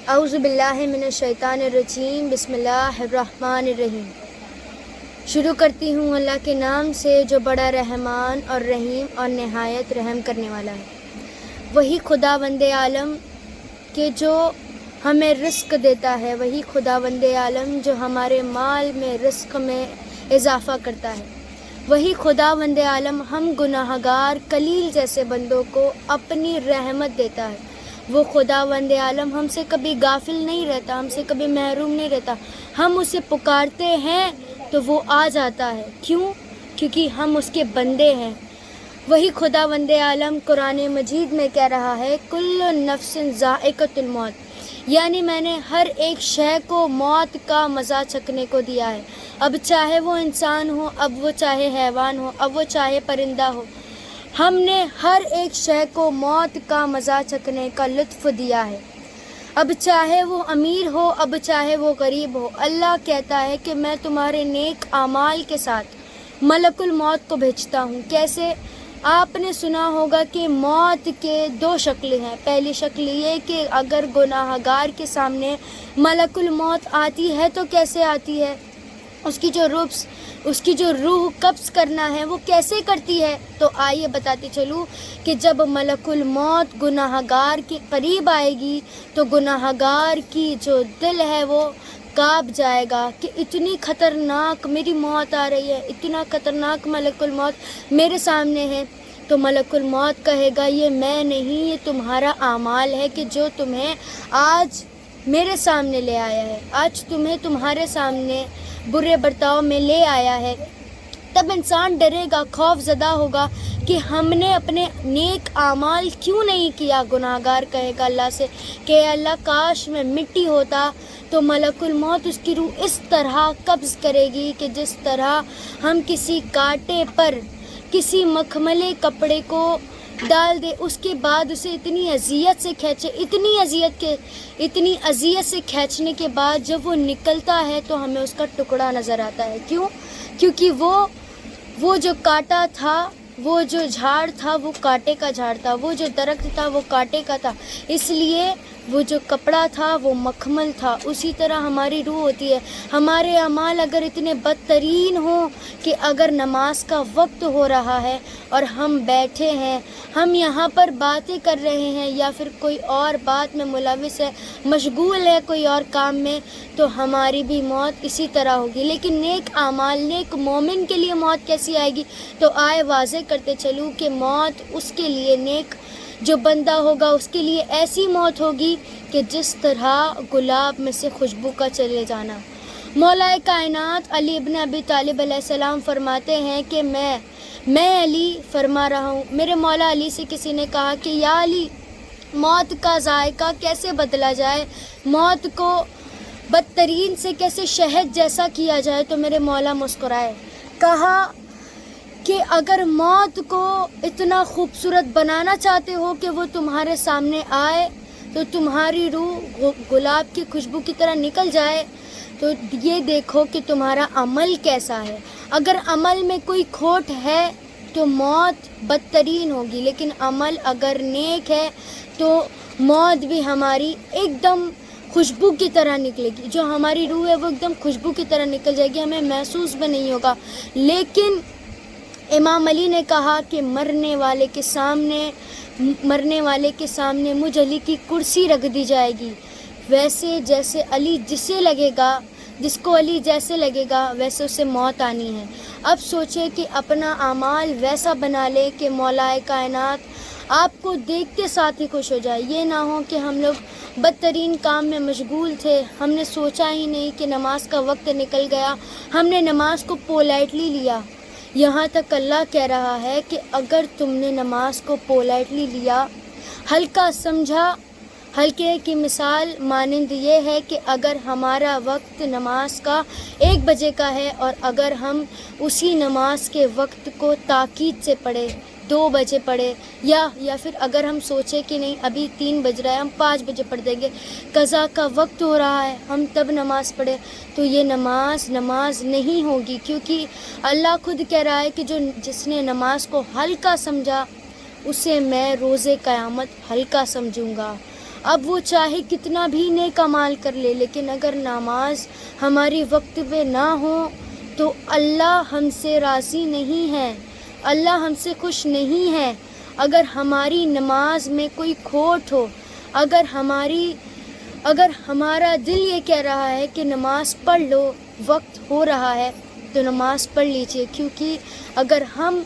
اعوذ باللہ من الشیطان الرجیم، بسم اللہ الرحمن الرحیم۔ شروع کرتی ہوں اللہ کے نام سے جو بڑا رحمان اور رحیم اور نہایت رحم کرنے والا ہے۔ وہی خداوند عالم کہ جو ہمیں رزق دیتا ہے، وہی خداوند عالم جو ہمارے مال میں رزق میں اضافہ کرتا ہے، وہی خداوند عالم ہم گناہ گار قلیل جیسے بندوں کو اپنی رحمت دیتا ہے۔ وہ خداوند عالم ہم سے کبھی غافل نہیں رہتا، ہم سے کبھی محروم نہیں رہتا۔ ہم اسے پکارتے ہیں تو وہ آ جاتا ہے۔ کیوں؟ کیونکہ ہم اس کے بندے ہیں۔ وہی خداوند عالم قرآن مجید میں کہہ رہا ہے کل نفس ذائقۃ الموت، یعنی میں نے ہر ایک شے کو موت کا مزہ چکھنے کو دیا ہے۔ اب چاہے وہ انسان ہو، اب وہ چاہے حیوان ہو، اب وہ چاہے پرندہ ہو، ہم نے ہر ایک شے کو موت کا مزہ چکھنے کا لطف دیا ہے۔ اب چاہے وہ امیر ہو، اب چاہے وہ غریب ہو، اللہ کہتا ہے کہ میں تمہارے نیک اعمال کے ساتھ ملک الموت کو بھیجتا ہوں۔ کیسے؟ آپ نے سنا ہوگا کہ موت کے دو شکلیں ہیں۔ پہلی شکل یہ کہ اگر گناہ گار کے سامنے ملک الموت آتی ہے تو کیسے آتی ہے، اس کی جو روح قبض کرنا ہے وہ کیسے کرتی ہے؟ تو آئیے بتاتی چلوں کہ جب ملک الموت گناہ گار کے قریب آئے گی تو گناہ گار کی جو دل ہے وہ کانپ جائے گا کہ اتنی خطرناک میری موت آ رہی ہے، اتنا خطرناک ملک الموت میرے سامنے ہے۔ تو ملک الموت کہے گا یہ میں نہیں، یہ تمہارا اعمال ہے کہ جو تمہیں آج میرے سامنے لے آیا ہے، آج تمہیں تمہارے سامنے برے برتاؤ میں لے آیا ہے۔ تب انسان ڈرے گا، خوف زدہ ہوگا کہ ہم نے اپنے نیک اعمال کیوں نہیں کیا۔ گناہ گار کہے گا اللہ سے کہ اللہ کاش میں مٹی ہوتا، تو ملک الموت اس کی روح اس طرح قبض کرے گی کہ جس طرح ہم کسی کانٹے پر کسی مخملے کپڑے کو ڈال دے، اس کے بعد اسے اتنی اذیت سے کھینچے، اتنی اذیت سے کھینچنے کے بعد جب وہ نکلتا ہے تو ہمیں اس کا ٹکڑا نظر آتا ہے۔ کیوں؟ کیونکہ وہ جو کانٹا تھا، وہ جو جھاڑ تھا وہ کانٹے کا جھاڑ تھا، وہ جو درخت تھا وہ کانٹے کا تھا، اس لیے وہ جو کپڑا تھا وہ مخمل تھا۔ اسی طرح ہماری روح ہوتی ہے۔ ہمارے اعمال اگر اتنے بدترین ہوں کہ اگر نماز کا وقت ہو رہا ہے اور ہم بیٹھے ہیں، ہم یہاں پر باتیں کر رہے ہیں یا پھر کوئی اور بات میں ملوث ہے، مشغول ہے کوئی اور کام میں، تو ہماری بھی موت اسی طرح ہوگی۔ لیکن نیک اعمال، نیک مومن کے لیے موت کیسی آئے گی؟ تو آئے واضح کرتے چلوں کہ موت اس کے لیے، نیک جو بندہ ہوگا اس کے لیے ایسی موت ہوگی کہ جس طرح گلاب میں سے خوشبو کا چلے جانا۔ مولا کائنات علی ابن ابی طالب علیہ السلام فرماتے ہیں کہ میں علی فرما رہا ہوں، میرے مولا علی سے کسی نے کہا کہ یا علی، موت کا ذائقہ کیسے بدلا جائے، موت کو بدترین سے کیسے شہد جیسا کیا جائے؟ تو میرے مولا مسکرائے، کہا کہ اگر موت کو اتنا خوبصورت بنانا چاہتے ہو کہ وہ تمہارے سامنے آئے تو تمہاری روح گلاب کی خوشبو کی طرح نکل جائے، تو یہ دیکھو کہ تمہارا عمل کیسا ہے۔ اگر عمل میں کوئی کھوٹ ہے تو موت بدترین ہوگی، لیکن عمل اگر نیک ہے تو موت بھی ہماری ایک دم خوشبو کی طرح نکلے گی۔ جو ہماری روح ہے وہ ایک دم خوشبو کی طرح نکل جائے گی، ہمیں محسوس بھی نہیں ہوگا۔ لیکن امام علی نے کہا کہ مرنے والے کے سامنے مجھ علی کی کرسی رکھ دی جائے گی، ویسے جیسے علی جس کو علی جیسے لگے گا ویسے اسے موت آنی ہے۔ اب سوچے کہ اپنا اعمال ویسا بنا لے کہ مولا کائنات آپ کو دیکھتے ساتھ ہی خوش ہو جائے۔ یہ نہ ہو کہ ہم لوگ بدترین کام میں مشغول تھے، ہم نے سوچا ہی نہیں کہ نماز کا وقت نکل گیا، ہم نے نماز کو پولائٹلی لیا۔ یہاں تک اللہ کہہ رہا ہے کہ اگر تم نے نماز کو پولائٹلی لیا، ہلکا سمجھا، ہلکے کی مثال مانند یہ ہے کہ اگر ہمارا وقت نماز کا 1 بجے کا ہے اور اگر ہم اسی نماز کے وقت کو تاکید سے پڑھے، 2 بجے پڑھے، یا پھر اگر ہم سوچے کہ نہیں ابھی 3 بج رہا ہے، ہم 5 بجے پڑھ دیں گے، قضا کا وقت ہو رہا ہے، ہم تب نماز پڑھے، تو یہ نماز نہیں ہوگی، کیونکہ اللہ خود کہہ رہا ہے کہ جس نے نماز کو ہلکا سمجھا اسے میں روز قیامت ہلکا سمجھوں گا۔ اب وہ چاہے کتنا بھی نیک اعمال کر لے، لیکن اگر نماز ہماری وقت پہ نہ ہو تو اللہ ہم سے راضی نہیں ہے، اللہ ہم سے خوش نہیں ہے۔ اگر ہماری نماز میں کوئی کھوٹ ہو، اگر ہمارا دل یہ کہہ رہا ہے کہ نماز پڑھ لو، وقت ہو رہا ہے، تو نماز پڑھ لیجئے، کیونکہ اگر ہم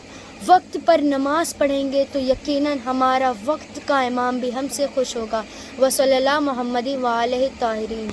وقت پر نماز پڑھیں گے تو یقیناً ہمارا وقت کا امام بھی ہم سے خوش ہوگا۔ وصلی اللہ محمد وآلہ الطاہرین۔